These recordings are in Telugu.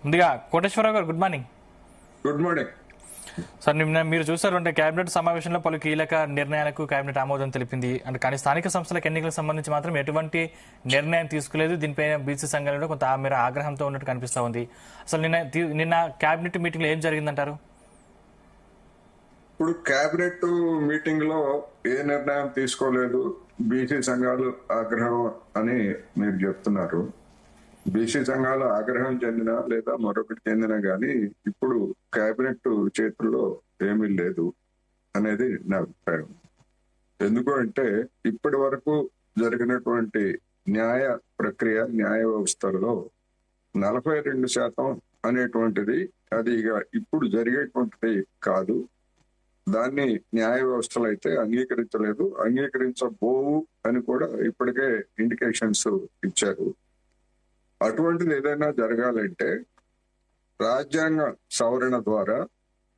ముందుగా కోటేశ్వరరావు గారు good morning. Good morning sir, నిన్న మీరు చూసారు అంటే కేబినెట్ సమావేశంలో పలు కీలక నిర్ణయాలకు కేబినెట్ ఆమోదం తెలిపింది. అంటే కానీ స్థానిక సంస్థలకు ఎన్నికలకు సంబంధించి మాత్రం ఎటువంటి నిర్ణయం తీసుకోలేదు. దీనిపైన బీసీ సంఘాలలో కొంత మేర ఆగ్రహంతో ఉన్నట్టు కనిపిస్తా ఉంది. అసలు నిన్న కేబినెట్ మీటింగ్ లో ఏం జరిగిందంటారు? ఇప్పుడు కేబినెట్ మీటింగ్ లో ఏ నిర్ణయం తీసుకోలేదు, బీసీ సంఘాలు ఆగ్రహం అని మీరు చెప్తున్నారు. బీసీ సంఘాలు ఆగ్రహం చెందినా లేదా మరొకటి చెందినా గానీ ఇప్పుడు కేబినెట్ చేతుల్లో ఏమీ లేదు అనేది నా అభిప్రాయం. ఎందుకు అంటే ఇప్పటి వరకు జరిగినటువంటి న్యాయ ప్రక్రియ, న్యాయ వ్యవస్థలో 42% అనేటువంటిది అది ఇక ఇప్పుడు జరిగేటువంటిది కాదు. దాన్ని న్యాయ వ్యవస్థలు అయితే అంగీకరించలేదు, అంగీకరించబోవు అని కూడా ఇప్పటికే ఇండికేషన్స్ ఇచ్చారు. అటువంటిది ఏదైనా జరగాలంటే రాజ్యాంగ సవరణ ద్వారా,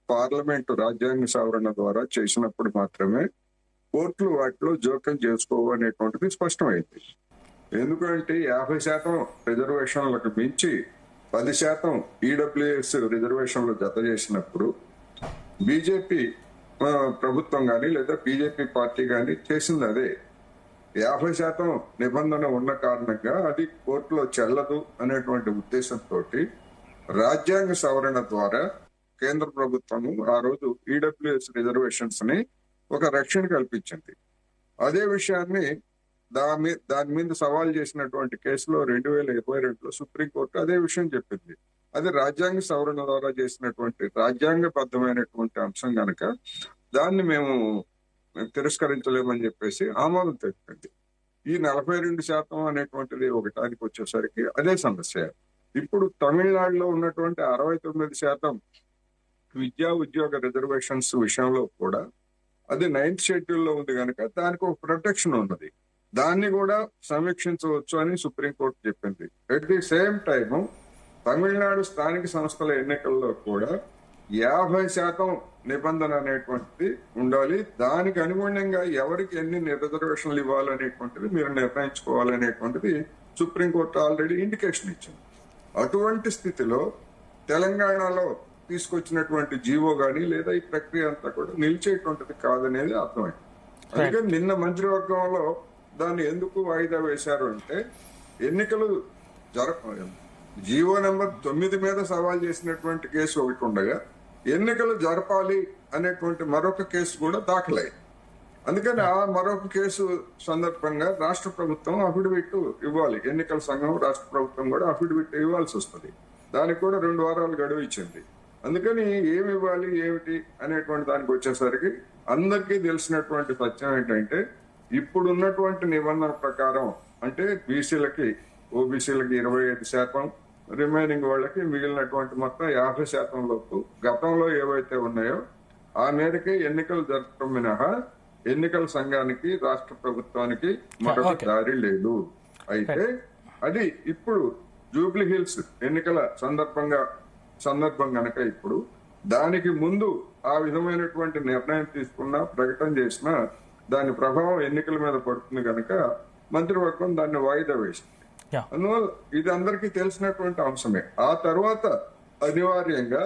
పార్లమెంటు రాజ్యాంగ సవరణ ద్వారా చేసినప్పుడు మాత్రమే కోర్టులు వాటిలో జోక్యం చేసుకోవు అనేటువంటిది స్పష్టమైంది. ఎందుకంటే 50% రిజర్వేషన్లకు మించి 10% ఈడబ్ల్యూఎస్ రిజర్వేషన్లు జత చేసినప్పుడు బీజేపీ ప్రభుత్వం కానీ లేదా బీజేపీ పార్టీ కానీ చేసింది అదే. 50% నిబంధన ఉన్న కారణంగా అది కోర్టులో చెల్లదు అనేటువంటి ఉద్దేశంతో రాజ్యాంగ సవరణ ద్వారా కేంద్ర ప్రభుత్వం ఆ రోజు ఈడబ్ల్యూఎస్ రిజర్వేషన్స్ ని ఒక రక్షణ కల్పించింది. అదే విషయాన్ని దాని మీద సవాల్ చేసినటువంటి కేసులో 2022లో సుప్రీంకోర్టు అదే విషయం చెప్పింది. అది రాజ్యాంగ సవరణ ద్వారా చేసినటువంటి రాజ్యాంగబద్ధమైనటువంటి అంశం కనుక దాన్ని మేము తిరస్కరించలేమని చెప్పేసి ఆమోదం తెలిపింది. ఈ 42% అనేటువంటిది ఒకటానికి వచ్చేసరికి అదే సమస్య. ఇప్పుడు తమిళనాడులో ఉన్నటువంటి 69% విద్యా ఉద్యోగ రిజర్వేషన్స్ విషయంలో కూడా అది 9th షెడ్యూల్లో ఉంది కనుక దానికి ఒక ప్రొటెక్షన్ ఉన్నది. దాన్ని కూడా సమీక్షించవచ్చు అని సుప్రీంకోర్టు చెప్పింది. At the same time Tamil Nadu స్థానిక సంస్థల ఎన్నికల్లో కూడా 50% నిబంధన అనేటువంటిది ఉండాలి. దానికి అనుగుణంగా ఎవరికి ఎన్ని రిజర్వేషన్లు ఇవ్వాలనేటువంటిది మీరు నిర్ణయించుకోవాలనేటువంటిది సుప్రీంకోర్టు ఆల్రెడీ ఇండికేషన్ ఇచ్చింది. అటువంటి స్థితిలో తెలంగాణలో తీసుకొచ్చినటువంటి జీవో గానీ లేదా ఈ ప్రక్రియ అంతా కూడా నిలిచేటువంటిది కాదనేది అర్థమైంది. అందుకని నిన్న మంత్రివర్గంలో దాన్ని ఎందుకు వాయిదా వేశారు అంటే ఎన్నికలు జీవో నెంబర్ 9 మీద సవాల్ చేసినటువంటి కేసు ఒకటి ఉండగా ఎన్నికలు జరపాలి అనేటువంటి మరొక కేసు కూడా దాఖలైంది. అందుకని ఆ మరొక కేసు సందర్భంగా రాష్ట్ర ప్రభుత్వం అఫిడవిట్ ఇవ్వాలి. ఎన్నికల సంఘం రాష్ట్ర ప్రభుత్వం కూడా అఫిడవిట్ ఇవ్వాల్సి వస్తుంది. దానికి కూడా 2 వారాలు గడువు ఇచ్చింది. అందుకని ఏమి ఇవ్వాలి ఏమిటి అనేటువంటి దానికి వచ్చేసరికి అందరికీ తెలిసినటువంటి సత్యం ఏంటంటే ఇప్పుడు ఉన్నటువంటి నిబంధన ప్రకారం అంటే బీసీలకి ఓబీసీలకి 25%, రిమైనింగ్ వాళ్ళకి మిగిలినటువంటి మొత్తం 50% లోపు గతంలో ఏవైతే ఉన్నాయో ఆ మేరకే ఎన్నికలు జరపడం మినహా ఎన్నికల సంఘానికి రాష్ట్ర ప్రభుత్వానికి మరొక దారి లేదు. అయితే అది ఇప్పుడు జూబ్లీ హిల్స్ ఎన్నికల సందర్భం గనక ఇప్పుడు దానికి ముందు ఆ విధమైనటువంటి నిర్ణయం తీసుకున్నా, ప్రకటన చేసినా దాని ప్రభావం ఎన్నికల మీద పడుతుంది కనుక మంత్రివర్గం దాన్ని వాయిదా వేసింది. అందువల్ల ఇది అందరికీ తెలిసినటువంటి అంశమే. ఆ తర్వాత అనివార్యంగా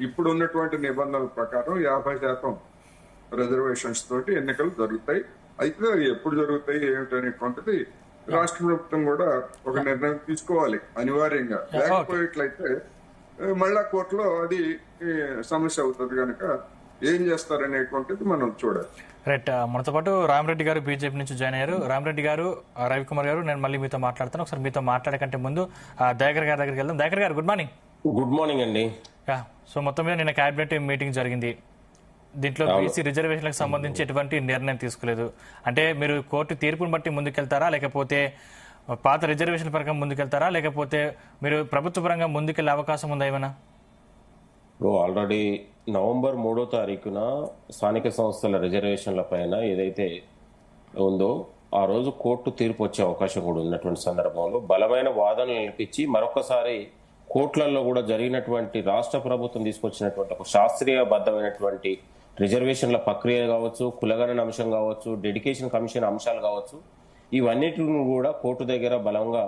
ఇప్పుడు ఉన్నటువంటి నిబంధనల ప్రకారం 50% రిజర్వేషన్స్ తోటి ఎన్నికలు జరుగుతాయి. అయితే ఎప్పుడు జరుగుతాయి ఏమిటనేటువంటిది రాష్ట్ర ప్రభుత్వం కూడా ఒక నిర్ణయం తీసుకోవాలి అనివార్యంగా. లేకపోయేట్లయితే మళ్ళా కోర్టులో అది సమస్య అవుతుంది కనుక ఏం చేస్తారనేటువంటిది మనం చూడాలి. రైట్, మనతో పాటు రామరెడ్డి గారు బీజేపీ నుంచి జాయిన్ అయ్యారు. రామరెడ్డి గారు, రవికుమార్ గారు, నేను మళ్ళీ మీతో మాట్లాడతాను. ఒకసారి మీతో మాట్లాడే కంటే ముందు దయాకర్ గారి దగ్గరికి వెళ్దాం. దయాకర్ గారు గుడ్ మార్నింగ్. గుడ్ మార్నింగ్ అండి. సో మొత్తం మీద నిన్న కేబినెట్ మీటింగ్ జరిగింది. దీంట్లో బీసీ రిజర్వేషన్లకు సంబంధించి ఎటువంటి నిర్ణయం తీసుకోలేదు. అంటే మీరు కోర్టు తీర్పును బట్టి ముందుకెళ్తారా, లేకపోతే పాత రిజర్వేషన్ ప్రకారం ముందుకెళ్తారా, లేకపోతే మీరు ప్రభుత్వ పరంగా ముందుకెళ్లే అవకాశం ఉందా ఏమైనా? ఆల్రెడీ నవంబర్ 3వ తారీఖున స్థానిక సంస్థల రిజర్వేషన్ల పైన ఏదైతే ఉందో ఆ రోజు కోర్టు తీర్పు వచ్చే అవకాశం కూడా ఉన్నటువంటి సందర్భంలో బలమైన వాదనలు నిలిపించి మరొకసారి కోర్టులలో కూడా జరిగినటువంటి రాష్ట్ర ప్రభుత్వం తీసుకొచ్చినటువంటి ఒక శాస్త్రీయబద్ధమైనటువంటి రిజర్వేషన్ల ప్రక్రియ కావచ్చు, కులగణన అంశం కావచ్చు, డెడికేషన్ కమిషన్ అంశాలు కావచ్చు, ఇవన్నిటిని కూడా కోర్టు దగ్గర బలంగా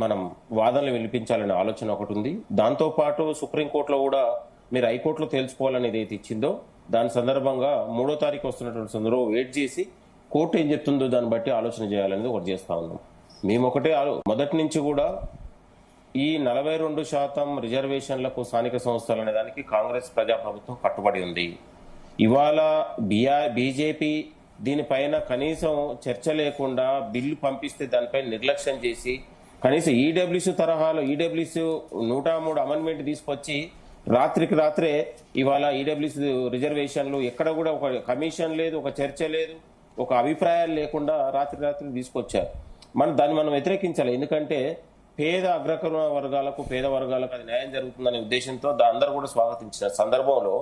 మనం వాదనలు వినిపించాలనే ఆలోచన ఒకటి ఉంది. దాంతోపాటు సుప్రీంకోర్టులో కూడా మీరు హైకోర్టులో తెలుసుకోవాలని ఏదైతే ఇచ్చిందో దాని సందర్భంగా 3వ తారీఖు వస్తున్నటువంటి సందర్భంలో వెయిట్ చేసి కోర్టు ఏం చెప్తుందో దాన్ని బట్టి ఆలోచన చేయాలనేది ఒకటి చేస్తా ఉన్నాం. మేము ఒకటే మొదటి నుంచి కూడా ఈ 42% రిజర్వేషన్లకు స్థానిక సంస్థలు అనే దానికి కాంగ్రెస్ ప్రజాప్రభుత్వం కట్టుబడి ఉంది. ఇవాళ బీజేపీ దీనిపైన కనీసం చర్చ లేకుండా బిల్లు పంపిస్తే దానిపై నిర్లక్ష్యం చేసి కనీసం ఈడబ్ల్యూసీ తరహాలో ఈడబ్ల్యూసీ 103 అమెండ్మెంట్ తీసుకొచ్చి రాత్రికి రాత్రే ఇవాళ ఈడబ్ల్యూసీ రిజర్వేషన్లు ఎక్కడ కూడా ఒక కమిషన్ లేదు, ఒక చర్చ లేదు, ఒక అభిప్రాయాలు లేకుండా రాత్రి తీసుకొచ్చారు. దాన్ని మనం వ్యతిరేకించాలి. ఎందుకంటే పేద అగ్రకుల వర్గాలకు పేద వర్గాలకు అది న్యాయం జరుగుతుందనే ఉద్దేశంతో అందరూ కూడా స్వాగతించిన సందర్భంలో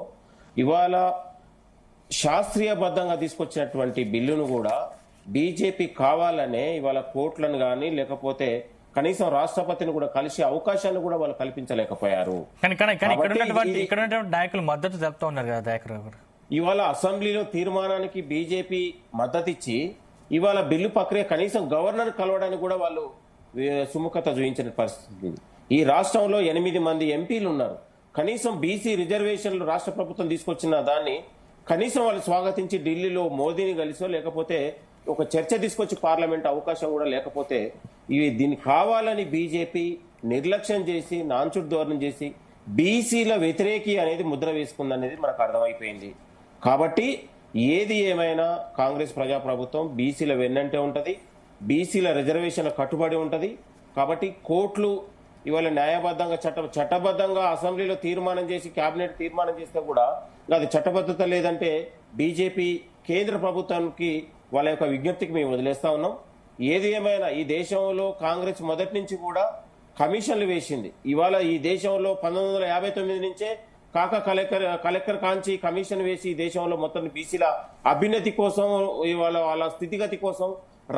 ఇవాళ శాస్త్రీయబద్ధంగా తీసుకొచ్చినటువంటి బిల్లును కూడా బీజేపీ కావాలనే ఇవాళ కోర్టులను కానీ లేకపోతే కనీసం రాష్ట్రపతిని కూడా కలిసే అవకాశాన్ని కూడా వాళ్ళు కల్పించలేకపోయారు. ఇక్కడ నాయకులు మద్దతు తెలుపుతూ ఉన్నారు కదా దయాకర్ గారు. ఇవాళ అసెంబ్లీలో తీర్మానానికి బీజేపీ మద్దతు ఇచ్చి ఇవాళ బిల్లు ప్రక్రియ కనీసం గవర్నర్ కలవడానికి కూడా వాళ్ళు సుముఖత చూపించిన పరిస్థితి. ఈ రాష్ట్రంలో 8 మంది ఎంపీలు ఉన్నారు. కనీసం బీసీ రిజర్వేషన్లు రాష్ట్ర ప్రభుత్వం తీసుకొచ్చిన దాన్ని కనీసం వాళ్ళు స్వాగతించి ఢిల్లీలో మోదీని కలిసో లేకపోతే ఒక చర్చ తీసుకొచ్చి పార్లమెంట్ అవకాశం కూడా లేకపోతే దీన్ని కావాలని బీజేపీ నిర్లక్ష్యం చేసి నాన్చుట్ ధోరణి చేసి బీసీల వ్యతిరేకి అనేది ముద్ర వేసుకుందనేది మనకు అర్థమైపోయింది. కాబట్టి ఏది ఏమైనా కాంగ్రెస్ ప్రజాప్రభుత్వం బీసీల వెన్నంటే ఉంటది, బీసీల రిజర్వేషన్ల కట్టుబడి ఉంటది. కాబట్టి కోర్టులు ఇవాళ న్యాయబద్ధంగా చట్టబద్ధంగా అసెంబ్లీలో తీర్మానం చేసి కేబినెట్ తీర్మానం చేస్తే కూడా అది చట్టబద్ధత లేదంటే బీజేపీ కేంద్ర ప్రభుత్వానికి వాళ్ళ యొక్క విజ్ఞప్తికి మేము వదిలేస్తా ఉన్నాం. ఏది ఏమైనా ఈ దేశంలో కాంగ్రెస్ మొదటి నుంచి కూడా కమిషన్లు వేసింది. ఇవాళ ఈ దేశంలో 1959 నుంచే కాకా కలెక్టర్ కాంచి కమిషన్ వేసి ఈ దేశంలో మొత్తం బీసీల అభ్యున్నతి కోసం ఇవాళ వాళ్ళ స్థితిగతి కోసం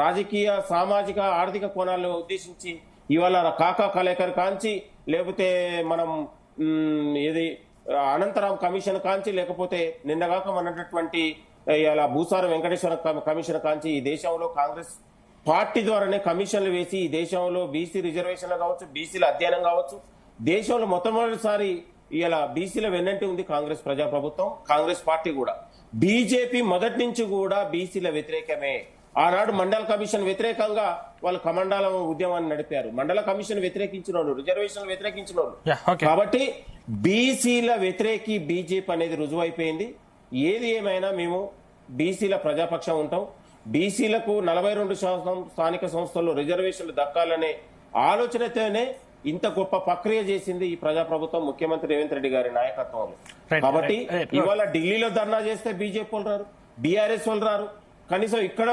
రాజకీయ సామాజిక ఆర్థిక కోణాలను ఉద్దేశించి ఇవాళ కాకా కలెక్టర్ కాంచి లేకపోతే మనం ఏది అనంతరాం కమిషన్ కాంచి లేకపోతే నిన్నగాక మనటువంటి ఇలా భూసార వెంకటేశ్వర కమిషన్ కాంచి ఈ దేశంలో కాంగ్రెస్ పార్టీ ద్వారానే కమిషన్లు వేసి ఈ దేశంలో బీసీ రిజర్వేషన్లు కావచ్చు, బీసీల అధ్యయనం కావచ్చు, దేశంలో మొట్టమొదటిసారి ఇలా బీసీల వెన్నంటి ఉంది కాంగ్రెస్ ప్రజాప్రభుత్వం, కాంగ్రెస్ పార్టీ కూడా. బీజేపీ మొదటి నుంచి కూడా బీసీల వ్యతిరేకమే. ఆనాడు మండల కమిషన్ వ్యతిరేకంగా వాళ్ళు కమండాల ఉద్యమాన్ని నడిపారు. మండల కమిషన్ వ్యతిరేకించిన వాళ్ళు, రిజర్వేషన్ వ్యతిరేకించిన వాళ్ళు. కాబట్టి బీసీల వ్యతిరేకి బీజేపీ అనేది రుజువైపోయింది. ఏది ఏమైనా మేము బీసీల ప్రజాపక్షం ఉంటాం. బీసీలకు 42% స్థానిక సంస్థల్లో రిజర్వేషన్లు దక్కాలనే ఆలోచనతోనే ఇంత గొప్ప ప్రక్రియ చేసింది ఈ ప్రజాప్రభుత్వం ముఖ్యమంత్రి రేవంత్ రెడ్డి గారి నాయకత్వంలో. కాబట్టి ఇవాళ ఢిల్లీలో ధర్నా చేస్తే బీజేపీ వాళ్ళు రారు, బీఆర్ఎస్ వాళ్ళు రారు, కనీసం ఇక్కడ